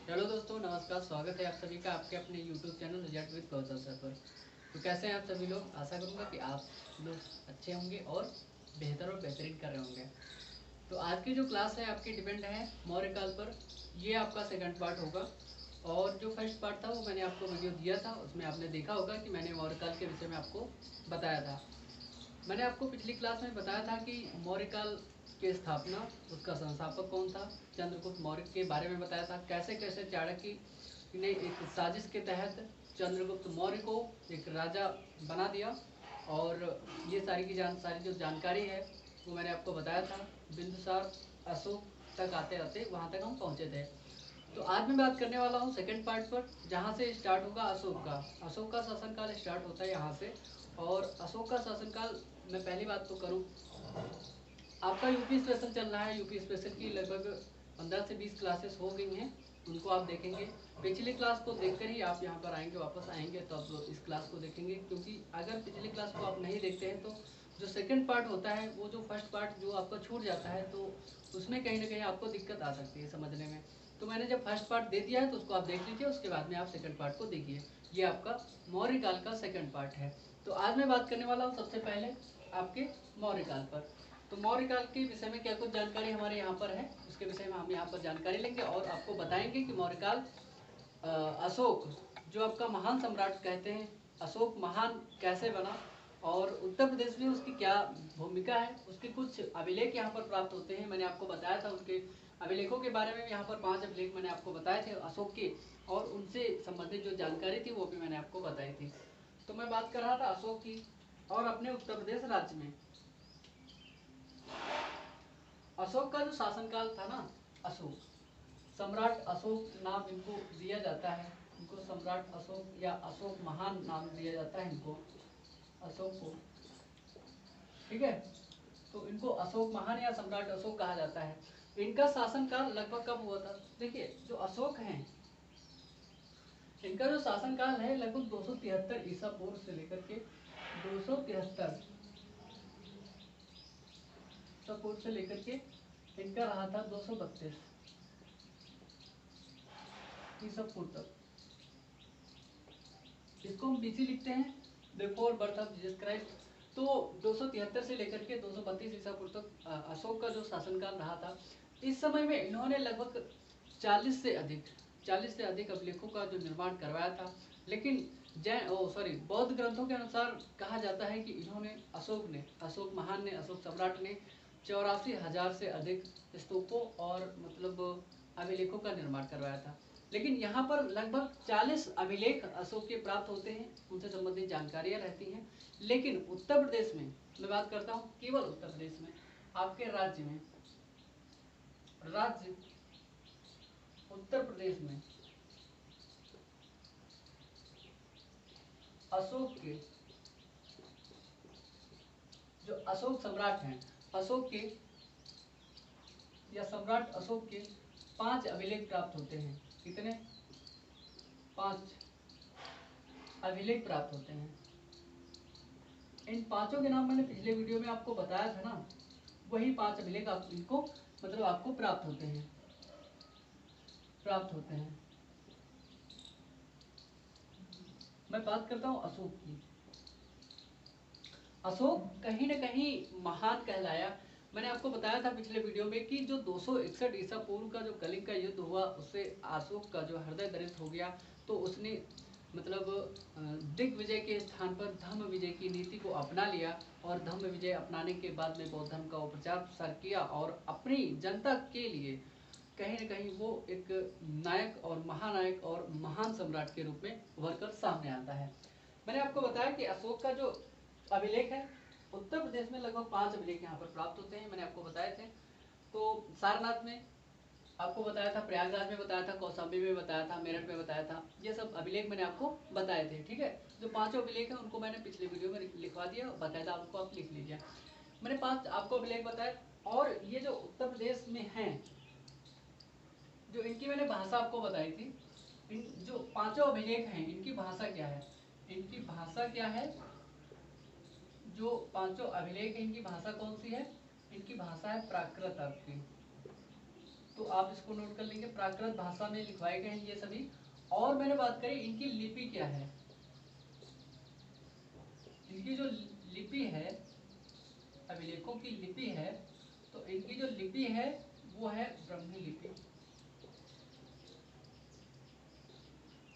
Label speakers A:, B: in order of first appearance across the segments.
A: Hello दोस्तों, नमस्कार। स्वागत है आप सभी का आपके अपने YouTube channel result with Kaushal sir पर। तो कैसे हैं आप सभी लोग? आशा करूंगा कि आप लोग अच्छे होंगे और बेहतर और बेहतरीन कर रहे होंगे। तो आज की जो क्लास है आपकी डिपेंड है मौर्य काल पर। ये आपका सेकंड पार्ट होगा और जो फर्स्ट पार्ट था वो मैंने आपको वीडियो दिया था, उसमें आपने देखा होगा कि मैंने मौर्य काल के विषय में आपको बताया था। मैंने आपको पिछली क्लास में बताया था कि मौर्य काल की स्थापना, उसका संस्थापक कौन था, चंद्रगुप्त मौर्य के बारे में बताया था। कैसे कैसे चाणक्य ने एक साजिश के तहत चंद्रगुप्त मौर्य को एक राजा बना दिया, और ये सारी जो जानकारी है वो मैंने आपको बताया था। बिंदुसार अशोक तक आते आते वहाँ तक हम पहुँचे थे। तो आज मैं बात करने वाला हूँ सेकंड पार्ट पर, जहाँ से स्टार्ट होगा अशोक का। अशोक का शासनकाल स्टार्ट होता है यहाँ से। और अशोक का शासनकाल, मैं पहली बात तो करूँ, आपका यूपी स्पेशल चल रहा है। यूपी स्पेशल की लगभग 15 से 20 क्लासेस हो गई हैं, उनको आप देखेंगे। पिछली क्लास को देखकर ही आप यहाँ पर आएंगे, वापस आएंगे तो आप इस क्लास को देखेंगे, क्योंकि अगर पिछली क्लास को आप नहीं देखते हैं तो जो सेकंड पार्ट होता है, वो जो फर्स्ट पार्ट जो आपका छूट जाता है, तो उसमें कहीं ना कहीं आपको दिक्कत आ सकती है समझने में। तो मैंने जब फर्स्ट पार्ट दे दिया है तो उसको आप देख लीजिए, उसके बाद में आप सेकंड पार्ट को देखिए। ये आपका मौर्य काल का सेकंड पार्ट है। तो आज मैं बात करने वाला हूँ सबसे पहले आपके मौर्य काल पर। तो मौर्य काल के विषय में क्या कुछ जानकारी हमारे यहाँ पर है, उसके विषय में हम यहाँ पर जानकारी लेंगे और आपको बताएंगे कि मौर्य काल, अशोक जो आपका महान सम्राट कहते हैं, अशोक महान कैसे बना, और उत्तर प्रदेश में उसकी क्या भूमिका है। उसके कुछ अभिलेख यहाँ पर प्राप्त होते हैं, मैंने आपको बताया था। उनके अभिलेखों के बारे में यहाँ पर 5 अभिलेख मैंने आपको बताए थे अशोक के, और उनसे संबंधित जो जानकारी थी वो भी मैंने आपको बताई थी। तो मैं बात कर रहा था अशोक की। और अपने उत्तर प्रदेश राज्य में अशोक का जो शासनकाल था ना, अशोक सम्राट अशोक नाम इनको दिया जाता है। इनको सम्राट अशोक या अशोक महान नाम दिया जाता है इनको, अशोक को। ठीक है, तो इनको अशोक महान या सम्राट अशोक कहा जाता है। इनका शासनकाल लगभग कब हुआ था? देखिए, जो अशोक हैं, इनका जो शासनकाल है लगभग 273 ईसा पूर्व से लेकर के 273 ईसा पूर्व से लेकर के इनका रहा था 232 ईसा पूर्व तक। इसको हम बीसी लिखते हैं, before birth of Jesus Christ. तो 273 से लेकर के 232 ईसा पूर्व तक अशोक का जो शासनकाल रहा था। इस समय में इन्होंने लगभग 40 से अधिक अभिलेखों का जो निर्माण करवाया था। लेकिन बौद्ध ग्रंथों के अनुसार कहा जाता है कि इन्होंने, अशोक महान ने, अशोक सम्राट ने 84,000 से अधिक स्तूपों और मतलब अभिलेखों का निर्माण करवाया था। लेकिन यहाँ पर लगभग 40 अभिलेख अशोक के प्राप्त होते हैं, उनसे संबंधित जानकारियाँ रहती हैं। लेकिन उत्तर प्रदेश में मैं बात करता हूँ, केवल उत्तर प्रदेश में, आपके राज्य में, राज्य उत्तर प्रदेश में अशोक के, जो अशोक सम्राट हैं, अशोक के या सम्राट अशोक के 5 अभिलेख प्राप्त होते हैं। कितने? 5 अभिलेख प्राप्त होते हैं। इन पांचों के नाम मैंने पिछले वीडियो में आपको बताया था ना, वही 5 अभिलेख आप इनको मतलब आपको प्राप्त होते हैं। मैं बात करता हूँ अशोक की। अशोक कहीं न कहीं महान कहलाया। मैंने आपको बताया था पिछले वीडियो में कि जो 261 ईसा पूर्व का जो कलिंग का युद्ध हुआ, उससे अशोक का जो हृदय दरिद्र हो गया। तो उसने मतलब दिग्विजय के स्थान पर धम्म विजय की नीति को अपना लिया, और धम्म विजय अपनाने के बाद में बौद्ध धर्म का वो प्रचार प्रसार किया, और अपनी जनता के लिए कहीं न कहीं वो एक नायक और महानायक और महान सम्राट के रूप में उभर कर सामने आता है। मैंने आपको बताया कि अशोक का जो अभिलेख है, उत्तर प्रदेश में लगभग 5 अभिलेख यहाँ पर प्राप्त होते हैं, मैंने आपको बताए थे। तो सारनाथ में आपको बताया था, प्रयागराज में बताया था, कौशाम्बी में बताया था, मेरठ में बताया था। ये सब अभिलेख मैंने आपको बताए थे। ठीक है, जो 5 अभिलेख हैं उनको मैंने पिछले वीडियो में लिखवा दिया, बाकायदा आपको आप लिख लीजिए। मैंने 5 आपको अभिलेख बताए। और ये जो उत्तर प्रदेश में हैं, जो इनकी मैंने भाषा आपको बताई थी, इन जो 5 अभिलेख हैं, इनकी भाषा क्या है? इनकी भाषा क्या है? जो 5 अभिलेख है, इनकी भाषा कौन सी है? इनकी भाषा है प्राकृत आपकी। तो आप इसको नोट कर लेंगे। प्राकृत भाषा में लिखवाए गए हैं ये सभी। और मैंने बात करी इनकी लिपि क्या है, इनकी जो लिपि है, अभिलेखों की लिपि है, तो इनकी जो लिपि है वो है ब्राह्मी लिपि।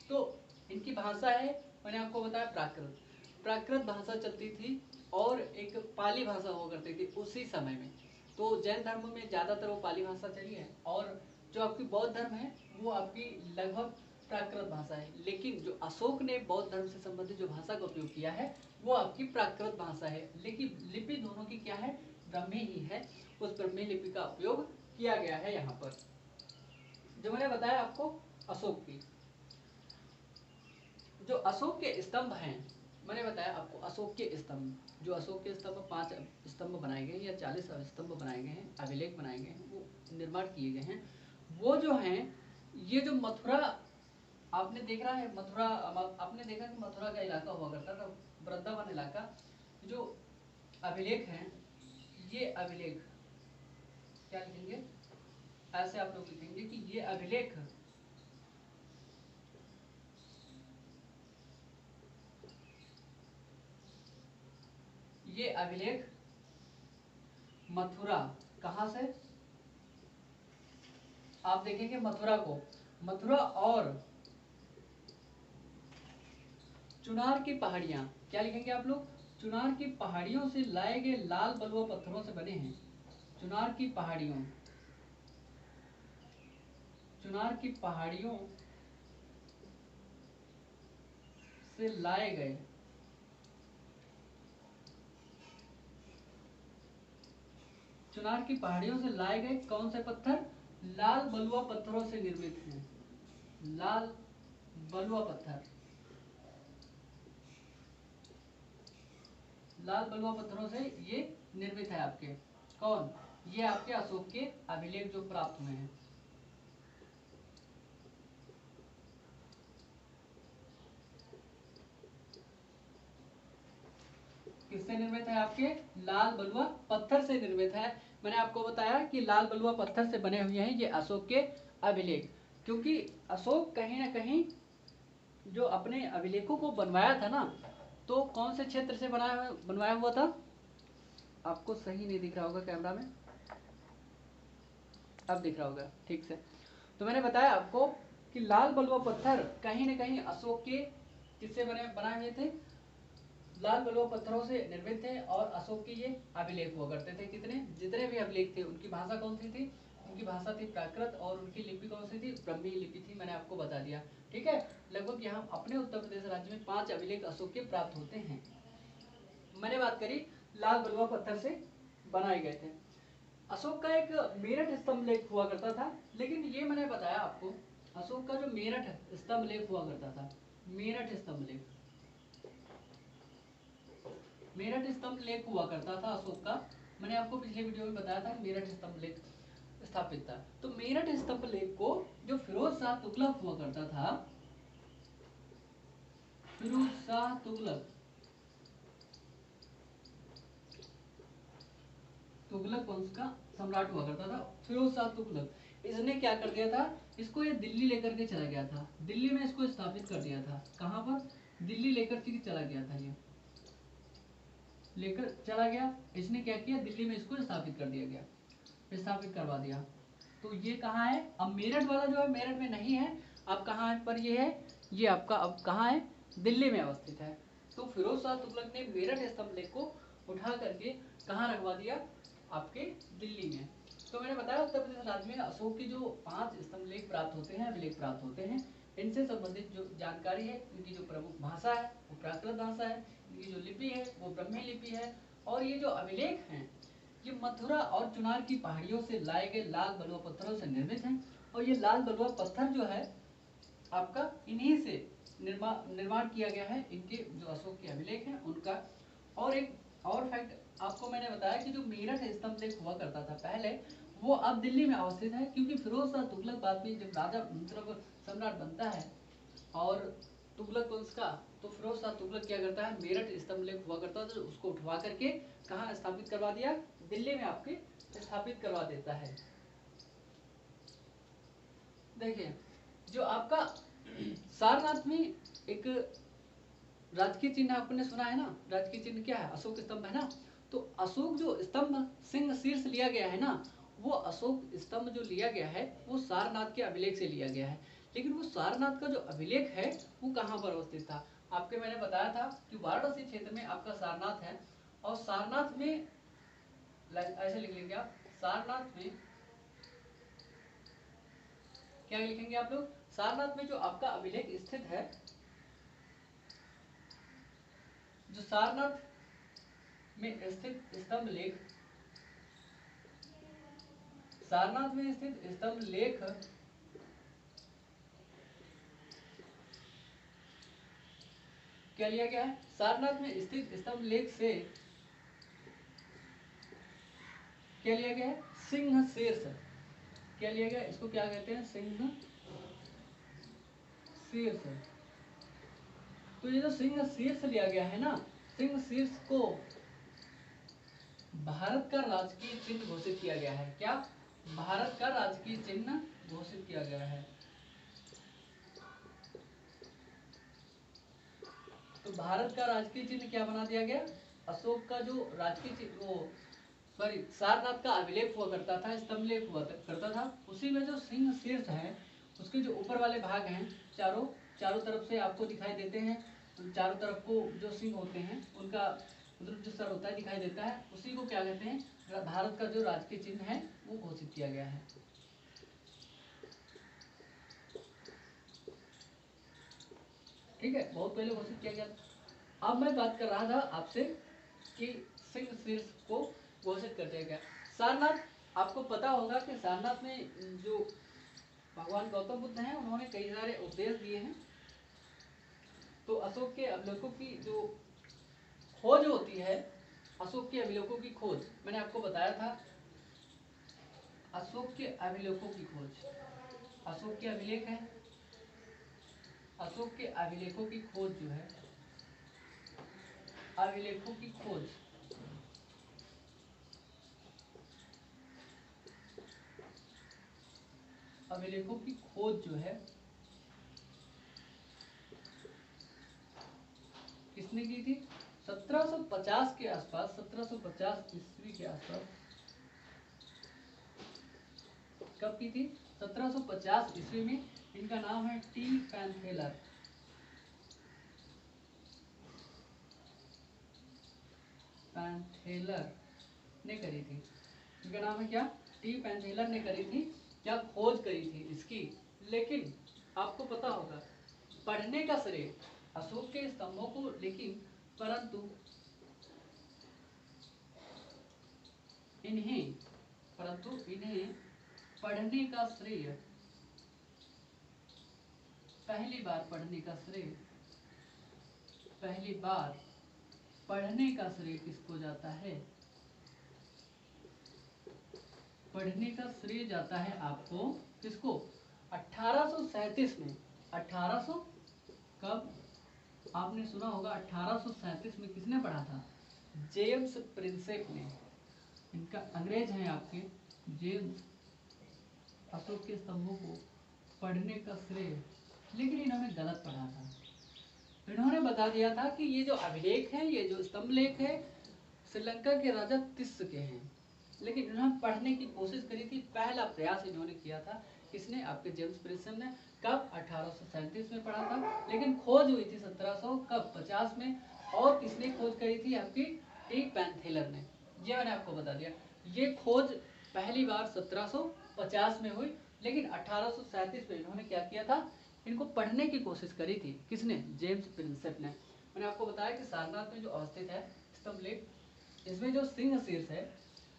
A: तो इनकी भाषा है, मैंने आपको बताया प्राकृत, प्राकृत भाषा चलती थी और एक पाली भाषा हुआ करती थी उसी समय में। तो जैन धर्म में ज्यादातर वो पाली भाषा चली है, और जो आपकी बौद्ध धर्म है वो आपकी लगभग प्राकृत भाषा है। लेकिन जो अशोक ने बौद्ध धर्म से संबंधित जो भाषा का उपयोग किया है वो आपकी प्राकृत भाषा है, लेकिन लिपि दोनों की क्या है, ब्राह्मी ही है। उस ब्राह्मी लिपि का उपयोग किया गया है यहाँ पर। जो मैंने बताया आपको अशोक की, जो अशोक के स्तंभ हैं, मैंने बताया आपको अशोक के स्तंभ, जो अशोक के स्तंभ 5 स्तंभ बनाए गए या 40 स्तंभ बनाए गए हैं, अभिलेख बनाए गए हैं, वो निर्माण किए गए हैं। वो जो हैं, ये जो मथुरा आपने देख रहा है, मथुरा आपने देखा कि मथुरा का इलाका हुआ करता था, वृंदावन इलाका, जो अभिलेख हैं, ये अभिलेख क्या लिखेंगे, ऐसे आप लोग लिखेंगे कि ये अभिलेख मथुरा, कहां से, आप देखेंगे मथुरा को, मथुरा और चुनार की पहाड़ियां, क्या लिखेंगे आप लोग, चुनार की पहाड़ियों से लाए गए लाल बलुआ पत्थरों से बने हैं। चुनार की पहाड़ियों, चुनार की पहाड़ियों से लाए गए, चुनार की पहाड़ियों से लाए गए कौन से पत्थर, लाल बलुआ पत्थरों से निर्मित हैं। लाल बलुआ पत्थर, लाल बलुआ पत्थरों से ये निर्मित है आपके, कौन, ये आपके अशोक के अभिलेख जो प्राप्त हुए हैं। किससे निर्मित है, आपके लाल बलुआ पत्थर से निर्मित है। मैंने आपको बताया कि लाल बलुआ पत्थर से बने हुए हैं ये अशोक के अभिलेख, क्योंकि अशोक कहीं ना कहीं जो अपने अभिलेखों को बनवाया था ना, तो कौन से क्षेत्र से बनवाया हुआ था, आपको सही नहीं दिख रहा होगा कैमरा में, अब दिख रहा होगा ठीक से। तो मैंने बताया आपको कि लाल बलुआ पत्थर कहीं ना कहीं अशोक के किससे बनाए हुए थे, लाल बलुआ पत्थरों से निर्मित थे, और अशोक के ये अभिलेख हुआ करते थे। कितने, जितने भी अभिलेख थे उनकी भाषा कौन सी थी, उनकी भाषा थी प्राकृत, और उनकी लिपि कौन सी थी, ब्राह्मी लिपि थी, मैंने आपको बता दिया। ठीक है, लगभग यहाँ अपने उत्तर प्रदेश राज्य में 5 अभिलेख अशोक के प्राप्त होते हैं। मैंने बात करी लाल बलुआ पत्थर से बनाए गए थे। अशोक का एक मेरठ स्तंभ लेख हुआ करता था, लेकिन ये मैंने बताया आपको, अशोक का जो मेरठ स्तंभ लेख हुआ करता था, मेरठ स्तंभ लेख, मेरठ स्तंभ लेख हुआ करता था अशोक का, मैंने आपको पिछले वीडियो में बताया था कि मेरठ स्तंभ लेख स्थापित था। तो मेरठ स्तंभ लेख को जो फिरोज शाह तुगलक हुआ करता था, फिरोज शाह तुगलक, तुगलक वंश का सम्राट हुआ करता था फिरोज शाह तुगलक, इसने क्या कर दिया था, इसको ये दिल्ली लेकर के चला गया था, दिल्ली में इसको स्थापित कर दिया था। कहां पर, दिल्ली लेकर के चला गया था, ये लेकर चला गया, इसने क्या किया, दिल्ली में इसको स्थापित कर दिया गया, स्थापित करवा दिया। तो ये कहाँ है, अब मेरठ वाला जो है मेरठ में नहीं है, अब कहाँ पर ये है, ये आपका अब कहाँ है, दिल्ली में अवस्थित है। तो फिरोज शाह तुगलक ने मेरठ स्तंभ लेख को उठा करके कहाँ रखवा दिया, आपके दिल्ली में। तो मैंने बताया उत्तर प्रदेश राज्य में अशोक की जो 5 स्तंभ लेख प्राप्त होते हैं, अभिलेख प्राप्त होते हैं, इनसे संबंधित जो जानकारी है, इनकी जो प्रमुख भाषा है वो प्राकृत भाषा है, इनकी जो लिपि है वो ब्राह्मी लिपि है, और ये जो अभिलेख हैं ये मथुरा और चुनार की पहाड़ियों से लाए गए लाल बलुआ पत्थरों से निर्मित हैं। और ये लाल बलुआ पत्थर जो है आपका इन्हीं से निर्माण किया गया है, इनके जो अशोक के अभिलेख हैं उनका। और एक और फैक्ट आपको मैंने बताया कि जो मेरठ स्तंभ लेख हुआ करता था पहले, वो अब दिल्ली में अवस्थित है, क्योंकि फिरोज शाह तुगलक बाद में जब राजा मतलब सम्राट बनता है और तुगलक वंश का, तो फिरोज शाह तुगलक क्या करता है, मेरठ स्तंभ लेख हुआ करता था उसको उठवा करके कहाँ स्थापित करवा दिया, दिल्ली में आपके स्थापित करवा देता है। देखिए, जो आपका सारनाथ में एक राजकीय चिन्ह आपने सुना है ना, राजकीय चिन्ह क्या है, अशोक स्तंभ है ना। तो अशोक जो स्तंभ सिंह शीर्ष लिया गया है ना, वो अशोक स्तंभ जो लिया गया है वो सारनाथ के अभिलेख से लिया गया है। लेकिन वो सारनाथ का जो अभिलेख है वो कहाँ पर अवस्थित था, आपके मैंने बताया था कि वाराणसी क्षेत्र में आपका सारनाथ है। और सारनाथ में ऐसे लिख लीजिए आप, सारनाथ में क्या लिखेंगे आप लोग, सारनाथ में जो आपका अभिलेख स्थित है, जो सारनाथ में स्थित स्तंभ लेख, सारनाथ में स्थित स्तंभ लेख क्या लिया गया है, सारनाथ में स्थित स्तंभ लेख से क्या लिया गया है, सिंह शीर्ष। क्या लिया गया, इसको क्या कहते हैं, सिंह शीर्ष। तो ये जो सिंह शीर्ष लिया गया है ना, सिंह शीर्ष को भारत का राजकीय चिन्ह घोषित किया गया है। क्या, भारत का राजकीय चिन्ह घोषित किया गया है। तो भारत का राजकीय चिन्ह क्या बना दिया गया, अशोक का जो राजकीय चिन्ह, वो सॉरी सारनाथ का अभिलेख हुआ करता था, स्तंभ लेख हुआ करता था, उसी में जो सिंह शीर्ष है उसके जो ऊपर वाले भाग हैं, चारों तरफ से आपको दिखाई देते हैं, चारों तरफ को जो सिंह होते हैं उनका मतलब जो सर होता है दिखाई देता है, उसी को क्या कहते हैं, भारत का जो राजकीय चिन्ह है वो घोषित किया गया है। ठीक है, बहुत पहले घोषित किया गया। अब मैं बात कर रहा था आपसे कि सिंह शीर्ष को घोषित कर दिया गया। सारनाथ, आपको पता होगा कि सारनाथ में जो भगवान गौतम बुद्ध हैं उन्होंने कई सारे उपदेश दिए हैं। तो अशोक के अभिलेखों की जो खोज होती है, अशोक के अभिलेखों की खोज मैंने आपको बताया था, अशोक के अभिलेखों की खोज, अशोक के अभिलेख है, अशोक के अभिलेखों की खोज जो है, अभिलेखों की खोज, अभिलेखों की खोज जो है किसने की थी, 1750 के आसपास, 1750 ईस्वी के आसपास। कब की थी, 1750 ईस्वी में। इनका नाम है टी पैंथेलर। पैंथेलर ने करी थी, इनका नाम है क्या, टी पैंथेलर ने करी थी, क्या खोज करी थी इसकी। लेकिन आपको पता होगा पढ़ने का श्रेय अशोक के स्तंभों को, लेकिन परंतु इन्हें पढ़ने का श्रेय, पहली बार पढ़ने का श्रेय किसको जाता है, पढ़ने का श्रेय जाता है आपको, किसको, 1837 में, 1800 कब, आपने सुना होगा 1837 में किसने पढ़ा था, जेम्स प्रिंसेप ने। इनका अंग्रेज हैं आपके जेम्स, अशोक के स्तंभों को पढ़ने का श्रेय, लेकिन इन्होंने गलत पढ़ा था। इन्होंने बता दिया था कि ये जो अभिलेख है, ये जो स्तंभ लेख है, श्रीलंका के राजा तिस्स के हैं। लेकिन इन्होंने पढ़ने की कोशिश करी थी, पहला प्रयास इन्होंने किया था, किसने, आपके जेम्स प्रिंसेप ने। कब, 1837 में पढ़ा था, लेकिन खोज हुई थी 1700 कब 50 में। और किसने खोज करी थी, आपकी टी पैंथेलर ने। ये मैंने आपको बता दिया, ये खोज पहली बार 1750 में हुई, लेकिन 1837 में इन्होंने क्या किया था, इनको पढ़ने की कोशिश करी थी, किसने, जेम्स प्रिंसेप ने। मैंने आपको बताया कि सारनाथ में जो अवस्थित है स्तंभ लेख, इसमें जो सिंह शीर्ष है,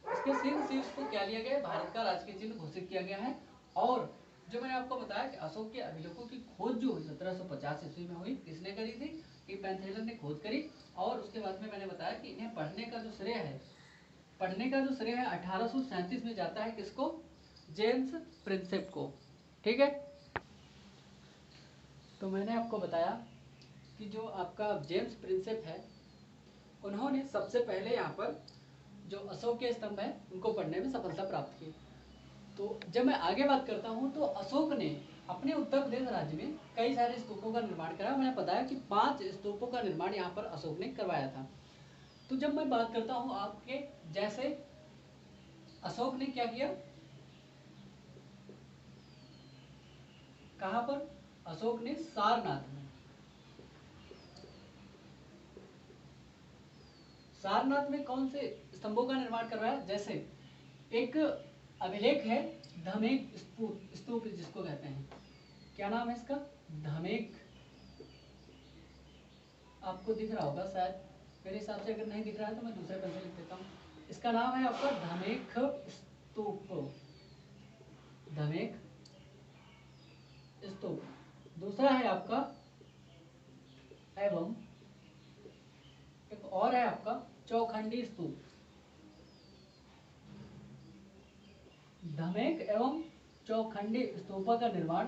A: इसके सिंह शीर्ष को क्या लिया गया है, भारत का राजकीय चिन्ह घोषित किया गया है। और जो मैंने आपको बताया कि अशोक के अभिलेखों की खोज जो हुई 1750 ईस्वी में हुई, किसने करी थी, टी पैंथेलर ने खोज करी। और उसके बाद में मैंने बताया कि इन्हें पढ़ने का जो श्रेय है, 1837 में जाता है, किसको, जेम्स प्रिंसेप को। ठीक है, तो मैंने आपको बताया कि जो आपका जेम्स प्रिंसेप है, उन्होंने सबसे पहले यहाँ पर जो अशोक के स्तंभ है उनको पढ़ने में सफलता प्राप्त की। तो जब मैं आगे बात करता हूँ, तो अशोक ने अपने उत्तर प्रदेश राज्य में कई सारे स्तूपों का निर्माण करा। मैंने बताया कि 5 स्तूपों का निर्माण यहाँ पर अशोक ने करवाया था। तो जब मैं बात करता हूँ आपके, जैसे अशोक ने क्या किया, कहाँ पर, अशोक ने सारनाथ में, सारनाथ में कौन से स्तंभों का निर्माण करवाया, जैसे एक अभिलेख है धमेक स्तूप जिसको कहते हैं, क्या नाम है इसका, धमेक, आपको दिख रहा होगा शायद, मेरे हिसाब से अगर नहीं दिख रहा है तो मैं दूसरे पेन से लिख देता हूँ। इसका नाम है आपका धमेक स्तूप, धमेक स्तूप। दूसरा है आपका एवं, एक और है आपका चौखंडी स्तूप। धमेक एवं चौखंडी स्तूपों का निर्माण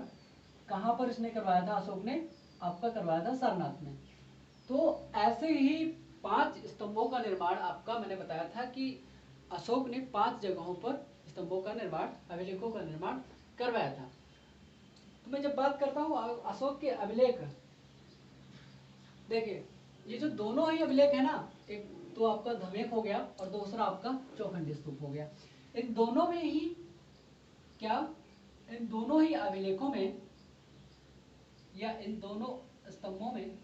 A: कहाँ पर इसने करवाया था, अशोक ने आपका करवाया था सारनाथ में। तो ऐसे ही 5 स्तंभों का निर्माण आपका मैंने बताया था कि अशोक ने 5 जगहों पर स्तंभों का निर्माण, अभिलेखों का निर्माण करवाया था। तो मैं जब बात करता हूँ अशोक के अभिलेख, देखिए ये जो दोनों ही अभिलेख है ना, एक तो आपका धमेक हो गया और दूसरा आपका चौखंडी स्तूप हो गया, इन दोनों में ही क्या, इन दोनों ही अभिलेखों में या इन दोनों स्तंभों में,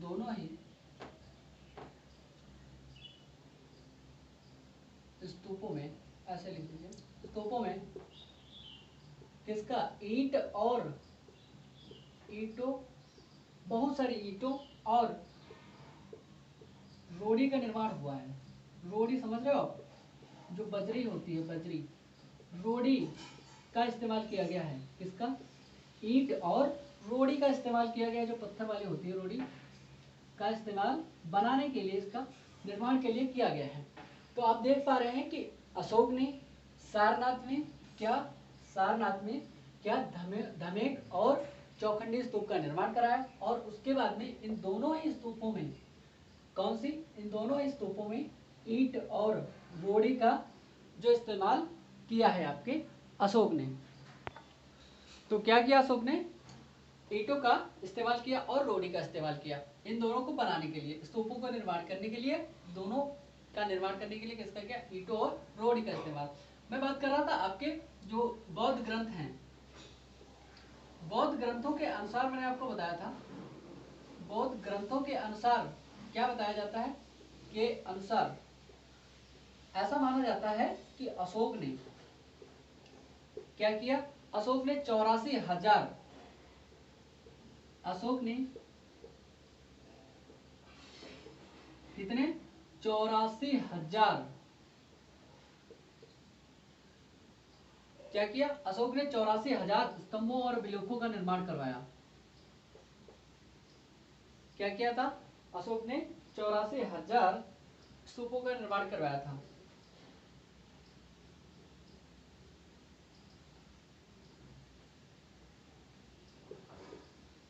A: दोनों ही स्तूपों में, ऐसे लिख दीजिए, स्तूपों में किसका, ईंट और ईंटों, बहुत सारी ईंटों और रोड़ी का निर्माण हुआ है। रोड़ी समझ रहे हो आप, जो बजरी होती है, बजरी, रोड़ी का इस्तेमाल किया गया है, किसका, ईंट और रोड़ी का इस्तेमाल किया गया है, जो पत्थर वाली होती है रोड़ी का इस्तेमाल बनाने के लिए, इसका निर्माण के लिए किया गया है। तो आप देख पा रहे हैं कि अशोक ने सारनाथ में क्या, सारनाथ में क्या धमेक और चौखंडी स्तूप का निर्माण कराया, और उसके बाद में इन दोनों ही स्तूपों में, कौन सी, इन दोनों ही स्तूपों में ईंट और रोड़ी का जो इस्तेमाल किया है आपके अशोक ने। तो क्या किया अशोक ने, ईंटों का इस्तेमाल किया और रोड़ी का इस्तेमाल किया, इन दोनों को बनाने के लिए, स्तूपों का निर्माण करने के लिए, दोनों का निर्माण करने के लिए किसका किया, ईंटों और रोड़ी का इस्तेमाल। मैं बात कर रहा था आपके जो बौद्ध ग्रंथ हैं, बौद्ध ग्रंथों के अनुसार मैंने आपको बताया था, बौद्ध ग्रंथों के अनुसार क्या बताया जाता है, के अनुसार ऐसा माना जाता है कि अशोक ने क्या किया, अशोक ने 84,000, अशोक ने कितने, 84,000, क्या किया, अशोक ने 84,000 स्तंभों और अभिलेखों का निर्माण करवाया। क्या किया था, अशोक ने 84,000 स्तूपों का निर्माण करवाया था।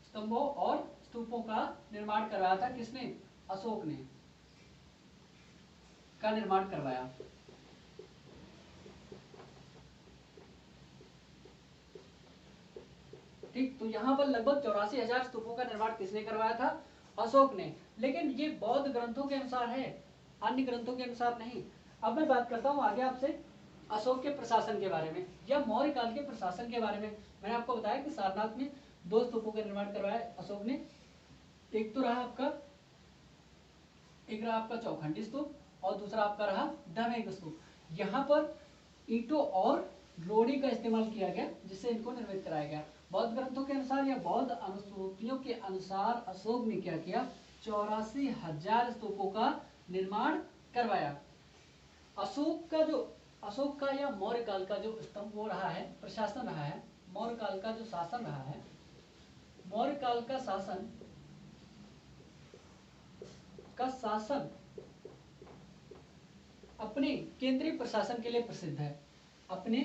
A: स्तंभों और स्तूपों का निर्माण करवाया था किसने, अशोक ने का निर्माण करवाया। ठीक, तो यहाँ पर लगभग 84,000 स्तूपों का निर्माण किसने करवाया था, अशोक ने। लेकिन ये बौद्ध ग्रंथों के अनुसार है, अन्य ग्रंथों के अनुसार नहीं। अब मैं बात करता हूँ आगे आपसे अशोक के प्रशासन के बारे में या मौर्य काल के प्रशासन के बारे में। मैंने आपको बताया कि सारनाथ में 2 स्तूपों का निर्माण करवाया अशोक ने, एक तो रहा आपका, एक रहा आपका चौखंडी स्तूप और दूसरा आपका रहा धमेक स्तूप। यहाँ पर ईंटों और रोड़ी का इस्तेमाल किया गया जिससे इनको निर्मित कराया गया। बौद्ध ग्रंथों के अनुसार या बौद्ध अनुश्रुतियों के अनुसार अशोक ने क्या किया, 84,000 स्तूपों का निर्माण करवाया। अशोक का या मौर्य काल का जो स्तंभ हो रहा है, प्रशासन रहा है, मौर्य काल का जो शासन रहा है, मौर्य काल का शासन अपने केंद्रीय प्रशासन के लिए प्रसिद्ध है, अपने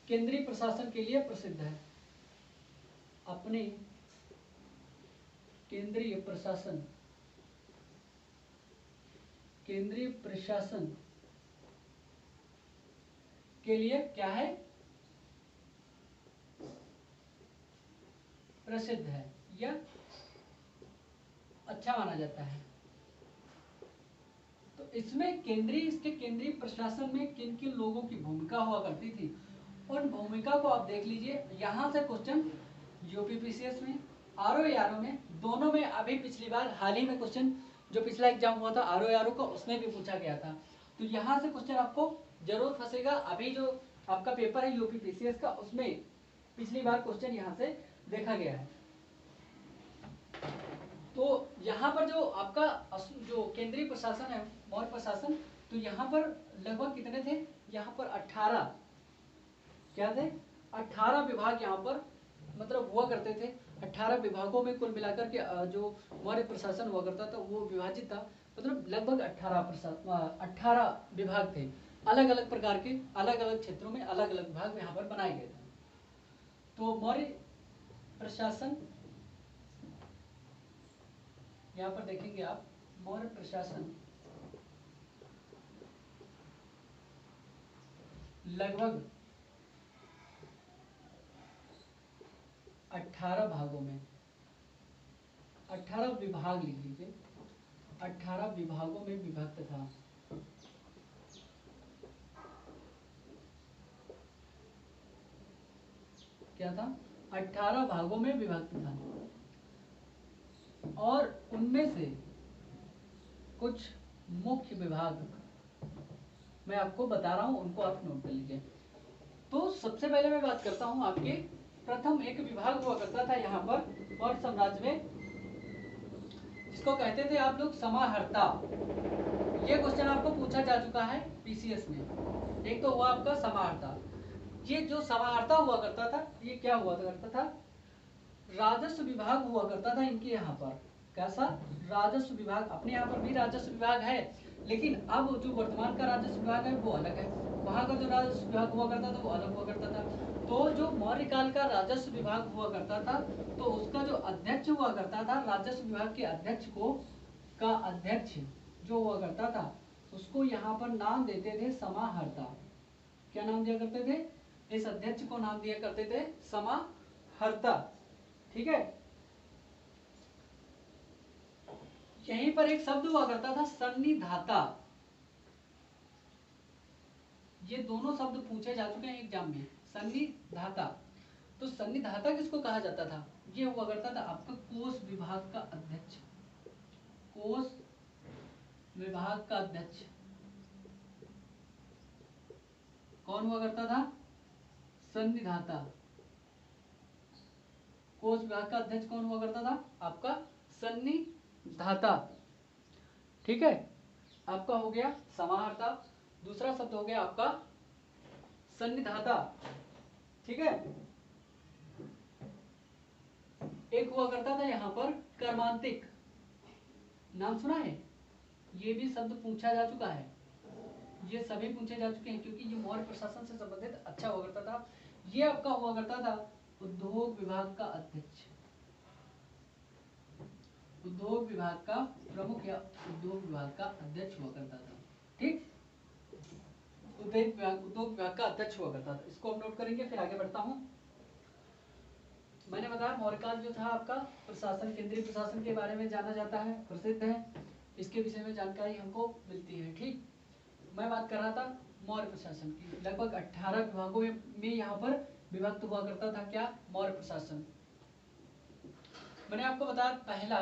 A: केंद्रीय प्रशासन के लिए प्रसिद्ध है, अपने केंद्रीय प्रशासन के लिए क्या है, प्रसिद्ध है या अच्छा माना जाता है। तो इसमें इसके केंद्रीय प्रशासन में किन किन लोगों की भूमिका हुआ करती थी, उन भूमिका को आप देख लीजिए। यहाँ से क्वेश्चन यूपीपीसीएस में, आरओ में, दोनों में अभी पिछली बार हाल ही में क्वेश्चन जो पिछला एग्जाम हुआ था आरओ का, उसमें भी पूछा गया था। तो यहाँ से क्वेश्चन आपको जरूर फंसेगा। अभी जो आपका पेपर है यूपीपीसीएस का, उसमें पिछली बार क्वेश्चन यहाँ से देखा गया है। तो यहाँ पर जो आपका जो केंद्रीय प्रशासन है मौर्य प्रशासन, तो यहाँ पर लगभग कितने थे, यहाँ पर 18 क्या थे, 18 विभाग यहाँ पर मतलब हुआ करते थे। 18 विभागों में कुल मिलाकर के जो मौर्य प्रशासन हुआ करता था वो विभाजित था। मतलब लगभग 18 विभाग थे, अलग अलग प्रकार के, अलग अलग क्षेत्रों में अलग अलग विभाग यहाँ पर बनाए गए थे। तो मौर्य प्रशासन यहाँ पर देखेंगे आप, मौर्य प्रशासन लगभग 18 भागों में, 18 विभाग लिख लीजिए, 18 विभागों में विभक्त था। क्या था, 18 भागों में विभक्त था। और उनमें से कुछ मुख्य विभाग मैं आपको बता रहा हूं, उनको आप नोट कर लीजिए। तो सबसे पहले मैं बात करता हूं आपके, प्रथम एक विभाग हुआ करता था यहाँ पर मौर्य साम्राज्य में, जिसको कहते थे आप लोग समाहर्ता। ये क्वेश्चन आपको पूछा जा चुका है पीसीएस में। एक तो हुआ आपका समाहर्ता। ये जो समाहर्ता हुआ करता था, ये क्या हुआ करता था, राजस्व विभाग हुआ करता था इनके यहाँ पर। कैसा, राजस्व विभाग। अपने यहाँ पर भी राजस्व विभाग है, लेकिन अब जो वर्तमान का राजस्व विभाग है वो अलग है। वहां का जो राजस्व विभाग हुआ करता था वो अलग हुआ करता था। तो जो मौर्य काल का राजस्व विभाग हुआ करता था, तो उसका जो अध्यक्ष हुआ करता था, राजस्व विभाग के अध्यक्ष को का अध्यक्ष जो हुआ करता था, उसको यहाँ पर नाम देते थे समाहर्ता। क्या नाम दिया करते थे, इस अध्यक्ष को नाम दिया करते थे समाहर्ता। ठीक है। यहीं पर एक शब्द हुआ करता था सन्निधाता। ये दोनों शब्द पूछे जा चुके हैं एग्जाम में, सन्निधाता। तो सन्निधाता किसको कहा जाता था, ये हुआ करता था आपका कोष विभाग का अध्यक्ष। कोष विभाग का अध्यक्ष कौन हुआ करता था, सन्निधाता। कोष विभाग का अध्यक्ष कौन हुआ करता था, आपका सन्निधाता। ठीक है, आपका हो गया समाहर्ता। दूसरा शब्द हो गया आपका सन्निधाता। ठीक है। एक हुआ करता था यहाँ पर कर्मांतिक। नाम सुना है, ये भी शब्द पूछा जा चुका है। ये सभी पूछे जा चुके हैं क्योंकि ये मौर्य प्रशासन से संबंधित अच्छा हुआ करता था। ये आपका हुआ करता था उद्योग विभाग का अध्यक्ष। उद्योग विभाग का प्रमुख या उद्योग विभाग का अध्यक्ष हुआ करता था। ठीक, उद्योग विभाग का अध्यक्ष हुआ करता था। इसको हम नोट करेंगे, फिर आगे बढ़ता हूँ। मैंने बताया मौर्यकाल जो था आपका प्रशासन, केंद्रीय प्रशासन के बारे में जाना जाता है, प्रसिद्ध है, इसके विषय में जानकारी हमको मिलती है। ठीक, मैं बात कर रहा था मौर्य प्रशासन की। लगभग 18 विभागों में यहाँ पर विभक्त हुआ करता था क्या, मौर्य प्रशासन। मैंने आपको बताया पहला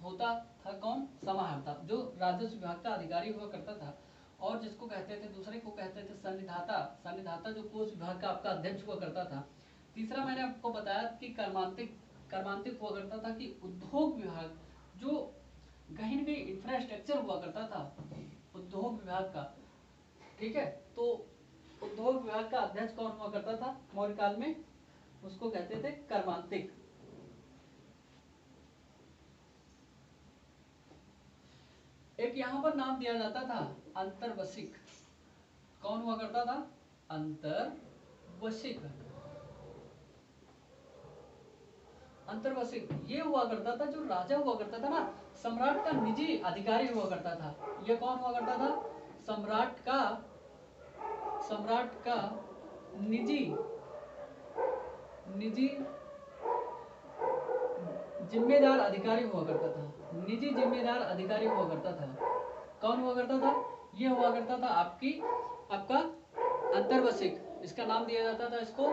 A: होता था कौन, समाहर्ता, जो राजस्व विभाग का अधिकारी हुआ करता था, और जिसको कहते थे, दूसरे को कहते थे सन्निधाता। सन्निधाता जो कोष विभाग का आपका अध्यक्ष हुआ करता था। तीसरा मैंने आपको बताया कि कर्मांतिक हुआ करता था कि उद्योग विभाग, जो कहीं भी इंफ्रास्ट्रक्चर हुआ करता था उद्योग विभाग का। ठीक है, तो उद्योग विभाग का अध्यक्ष कौन हुआ करता था मौर्य काल में, उसको कहते थे कर्मांतिक। एक यहाँ पर नाम दिया जाता था अंतर्वशिक। कौन हुआ करता था, अंतर्वशिक। अंतर्वशिक ये हुआ करता था, जो राजा हुआ करता था ना, सम्राट का निजी अधिकारी हुआ करता था। ये कौन हुआ करता था, सम्राट का निजी जिम्मेदार अधिकारी हुआ करता था, निजी जिम्मेदार अधिकारी हुआ करता था। कौन हुआ करता था? ये हुआ करता था आपका अंतर्वसिक, इसका नाम दिया जाता था, इसको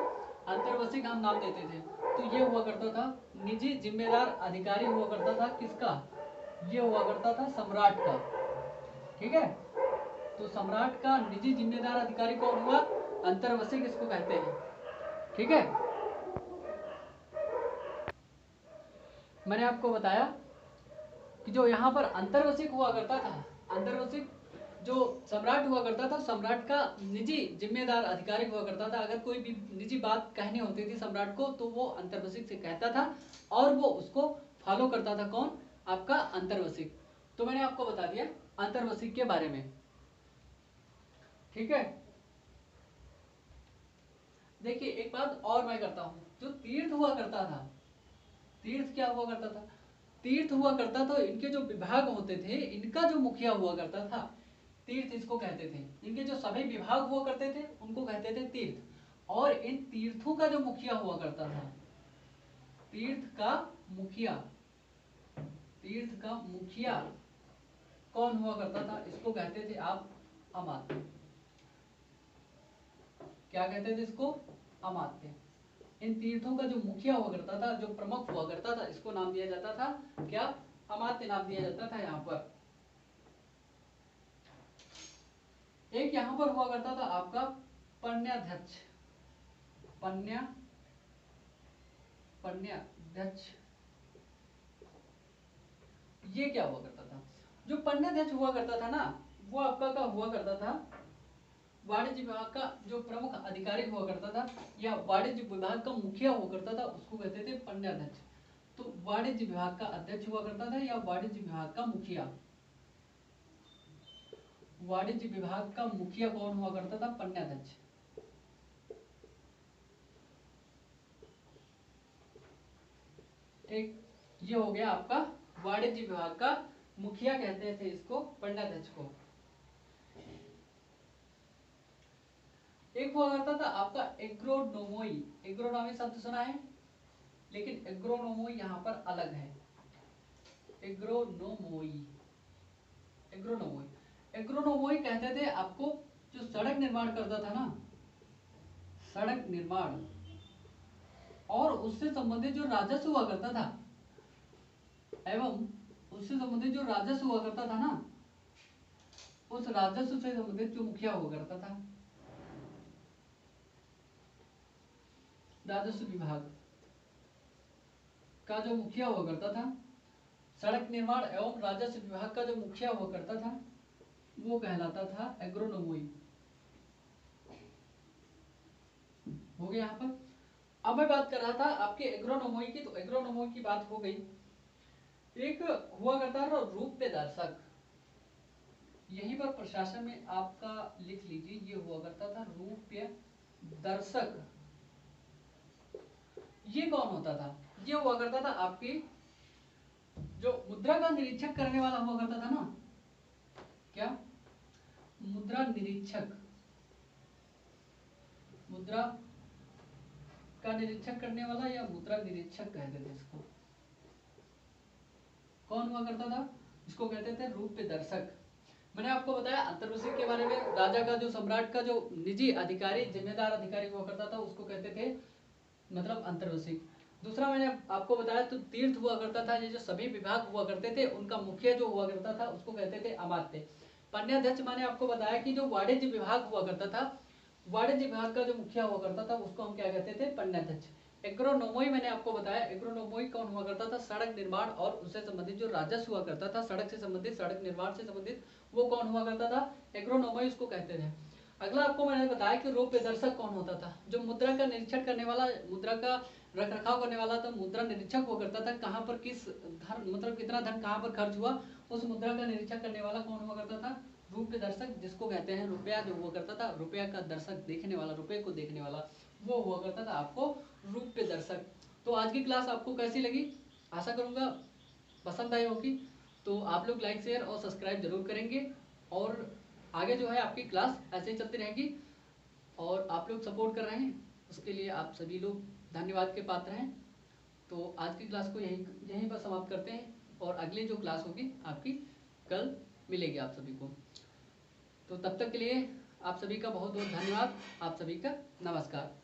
A: अंतर्वसिक हम नाम देते थे। तो ये हुआ करता था निजी जिम्मेदार अधिकारी हुआ करता था किसका? ये हुआ करता था सम्राट का। ठीक है, तो सम्राट का निजी जिम्मेदार अधिकारी कौन हुआ? अंतर्वसिक इसको कहते हैं। ठीक है, मैंने आपको बताया कि जो यहाँ पर अंतर्वसिक हुआ करता था, अंतर्वसिक जो सम्राट हुआ करता था, सम्राट का निजी जिम्मेदार अधिकारी हुआ करता था। अगर कोई भी निजी बात कहनी होती थी सम्राट को तो वो अंतर्वसिक से कहता था और वो उसको फॉलो करता था। कौन? आपका अंतर्वसिक। तो मैंने आपको बता दिया अंतर्वसिक के बारे में। ठीक है, देखिए एक बात और मैं करता हूँ, जो तीर्थ हुआ करता था, तीर्थ क्या हुआ करता था? तीर्थ हुआ करता था, इनके जो विभाग होते थे इनका जो मुखिया हुआ करता था, तीर्थ इसको कहते थे। इनके जो सभी विभाग हुआ करते थे उनको कहते थे तीर्थ। और इन तीर्थों का जो मुखिया हुआ करता था, तीर्थ का मुखिया, तीर्थ का मुखिया कौन हुआ करता था? इसको कहते थे आप अमात्य। क्या कहते थे इसको? अमात्य। इन तीर्थों का जो मुखिया हुआ करता था, जो प्रमुख हुआ करता था, इसको नाम दिया जाता था क्या? अमात्य नाम दिया जाता था। यहाँ पर एक यहाँ पर हुआ करता था आपका पन्याध्यक्ष, पन्याध्यक्ष। ये क्या हुआ करता था? जो पन्याध्यक्ष हुआ करता था ना, वो आपका क्या हुआ करता था? वाणिज्य विभाग का जो प्रमुख अधिकारी हुआ करता था या वाणिज्य विभाग का मुखिया हुआ करता था, उसको कहते थे पन्याध्यक्ष। तो वाणिज्य विभाग का अध्यक्ष हुआ करता था या वाणिज्य विभाग का मुखिया? वाणिज्य विभाग का मुखिया कौन हुआ करता था? पन्याध्यक्ष। ठीक, ये हो गया आपका वाणिज्य विभाग का मुखिया, कहते थे इसको पन्याध्यक्ष को। एक हुआ करता था आपका एग्रोनोमोई। एग्रोनोमी शब्द सुना है, लेकिन एग्रोनोमोई यहाँ पर अलग है। एग्रोनोमोई, एग्रोनोमोई, एग्रोनोमोई कहते थे आपको जो सड़क निर्माण करता था ना, सड़क निर्माण और उससे संबंधित जो राजस्व हुआ करता था, एवं उससे संबंधित जो राजस्व हुआ करता था ना, उस राजस्व से संबंधित जो मुखिया हुआ करता था, राजस्व विभाग का जो मुखिया हुआ करता था, सड़क निर्माण एवं राजस्व विभाग का जो मुखिया हुआ करता था, वो कहलाता था एग्रोनोमोई। हो गया यहाँ पर। अब मैं बात कर रहा था आपके एग्रोनोमोई की, तो एग्रोनोमोई की बात हो गई। एक हुआ करता था रूप्य दर्शक, यहीं पर प्रशासन में आपका लिख लीजिए, ये हुआ करता था रूप्य दर्शक। ये कौन होता था? ये हुआ करता था आपकी जो मुद्रा का निरीक्षक करने वाला हुआ करता था ना, क्या? मुद्रा निरीक्षक, मुद्रा का निरीक्षण करने वाला या मुद्रा निरीक्षक कहते थे इसको। कौन हुआ करता था? इसको कहते थे रूप्य दर्शक। मैंने आपको बताया अंतर्वसिक के बारे में, राजा का जो सम्राट का जो निजी अधिकारी जिम्मेदार अधिकारी हुआ करता था उसको कहते थे मतलब अंतर्वसिक। दूसरा मैंने आपको बताया तो तीर्थ हुआ करता था, ये जो सभी विभाग हुआ करते थे उनका मुखिया जो हुआ करता था उसको कहते थे अमात्य। पन्याध्यक्ष मैंने आपको बताया कि जो वाणिज्य विभाग हुआ करता था, वाणिज्य विभाग का जो मुखिया हुआ करता था उसको हम क्या कहते थे? पन्याध्यक्ष। एग्रोनोमोई मैंने आपको बताया, एग्रोनोमोई कौन हुआ करता था? सड़क निर्माण और उससे संबंधित जो राजस्व हुआ करता था, सड़क से संबंधित, सड़क निर्माण से संबंधित, वो कौन हुआ करता था? एग्रोनोमोई उसको कहते थे। अगला आपको मैंने बताया कि रूप्य दर्शक कौन होता था? जो मुद्रा का निरीक्षण करने वाला, मुद्रा का रख रखाव करने वाला था, मुद्रा निरीक्षक हुआ करता था। कहाँ पर किस धन मतलब कितना धन कहाँ पर खर्च हुआ, उस मुद्रा का निरीक्षण करने वाला कौन हुआ करता था? रूप्य दर्शक, जिसको कहते हैं रुपया जो हुआ करता था, रुपया का दर्शक देखने वाला, रुपये को देखने वाला, वो हुआ करता था आपको रूप्य दर्शक। तो आज की क्लास आपको कैसी लगी? आशा करूंगा पसंद आई होगी। तो आप लोग लाइक शेयर और सब्सक्राइब जरूर करेंगे और आगे जो है आपकी क्लास ऐसे ही चलती रहेगी और आप लोग सपोर्ट कर रहे हैं उसके लिए आप सभी लोग धन्यवाद के पात्र हैं। तो आज की क्लास को यहीं यहीं पर समाप्त करते हैं, और अगली जो क्लास होगी आपकी कल मिलेगी आप सभी को। तो तब तक के लिए आप सभी का बहुत बहुत धन्यवाद। आप सभी का नमस्कार।